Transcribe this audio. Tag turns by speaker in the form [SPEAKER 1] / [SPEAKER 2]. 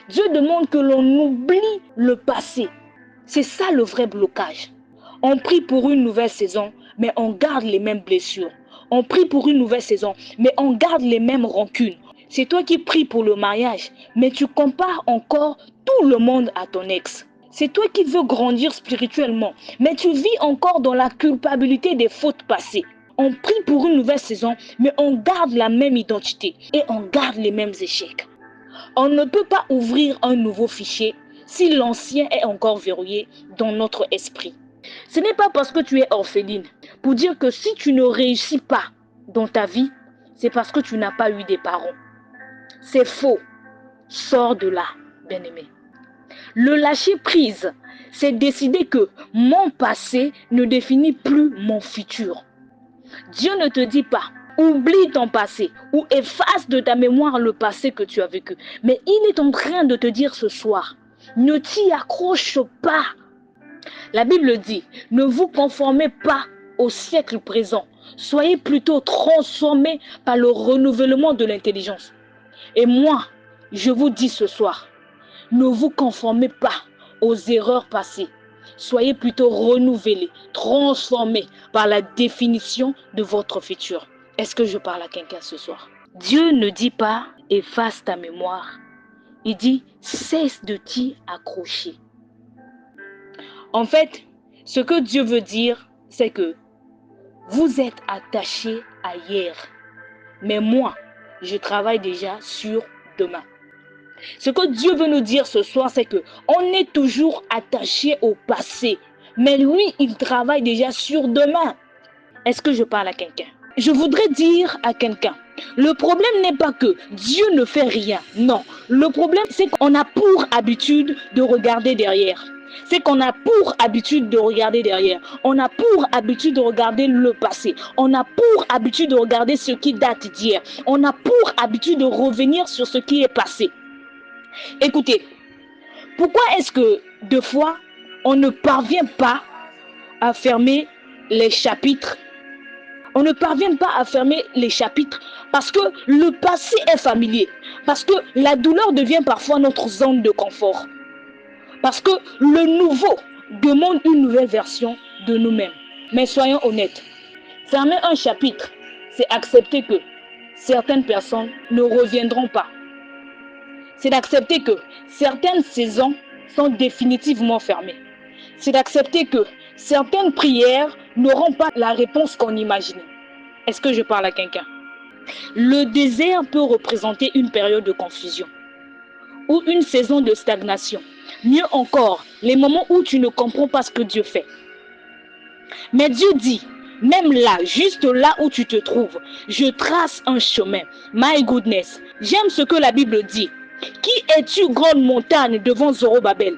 [SPEAKER 1] Dieu demande que l'on oublie le passé. C'est ça le vrai blocage. On prie pour une nouvelle saison, mais on garde les mêmes blessures. On prie pour une nouvelle saison, mais on garde les mêmes rancunes. C'est toi qui pries pour le mariage, mais tu compares encore tout le monde à ton ex. C'est toi qui veux grandir spirituellement, mais tu vis encore dans la culpabilité des fautes passées. On prie pour une nouvelle saison, mais on garde la même identité et on garde les mêmes échecs. On ne peut pas ouvrir un nouveau fichier si l'ancien est encore verrouillé dans notre esprit. Ce n'est pas parce que tu es orpheline pour dire que si tu ne réussis pas dans ta vie, c'est parce que tu n'as pas eu des parents. C'est faux. Sors de là, bien-aimé. Le lâcher prise, c'est décider que mon passé ne définit plus mon futur. Dieu ne te dit pas, oublie ton passé ou efface de ta mémoire le passé que tu as vécu. Mais il est en train de te dire ce soir, ne t'y accroche pas. La Bible dit, ne vous conformez pas au siècle présent. Soyez plutôt transformés par le renouvellement de l'intelligence. Et moi, je vous dis ce soir, ne vous conformez pas aux erreurs passées. Soyez plutôt renouvelés, transformés par la définition de votre futur. Est-ce que je parle à quelqu'un ce soir? Dieu ne dit pas efface ta mémoire. Il dit cesse de t'y accrocher. En fait, ce que Dieu veut dire, c'est que vous êtes attachés à hier. Mais moi, je travaille déjà sur demain. Ce que Dieu veut nous dire ce soir, c'est que on est toujours attaché au passé. Mais lui, il travaille déjà sur demain. Est-ce que je parle à quelqu'un? Je voudrais dire à quelqu'un, le problème n'est pas que Dieu ne fait rien. Non, le problème, c'est qu'on a pour habitude de regarder derrière. C'est qu'on a pour habitude de regarder derrière. On a pour habitude de regarder le passé. On a pour habitude de regarder ce qui date d'hier. On a pour habitude de revenir sur ce qui est passé. Écoutez, pourquoi est-ce que deux fois, on ne parvient pas à fermer les chapitres? On ne parvient pas à fermer les chapitres parce que le passé est familier. Parce que la douleur devient parfois notre zone de confort. Parce que le nouveau demande une nouvelle version de nous-mêmes. Mais soyons honnêtes, fermer un chapitre, c'est accepter que certaines personnes ne reviendront pas. C'est d'accepter que certaines saisons sont définitivement fermées. C'est d'accepter que certaines prières n'auront pas la réponse qu'on imaginait. Est-ce que je parle à quelqu'un? Le désert peut représenter une période de confusion ou une saison de stagnation. Mieux encore, les moments où tu ne comprends pas ce que Dieu fait. Mais Dieu dit, même là, juste là où tu te trouves, je trace un chemin. My goodness, j'aime ce que la Bible dit. Qui es-tu, grande montagne, devant Zorobabel?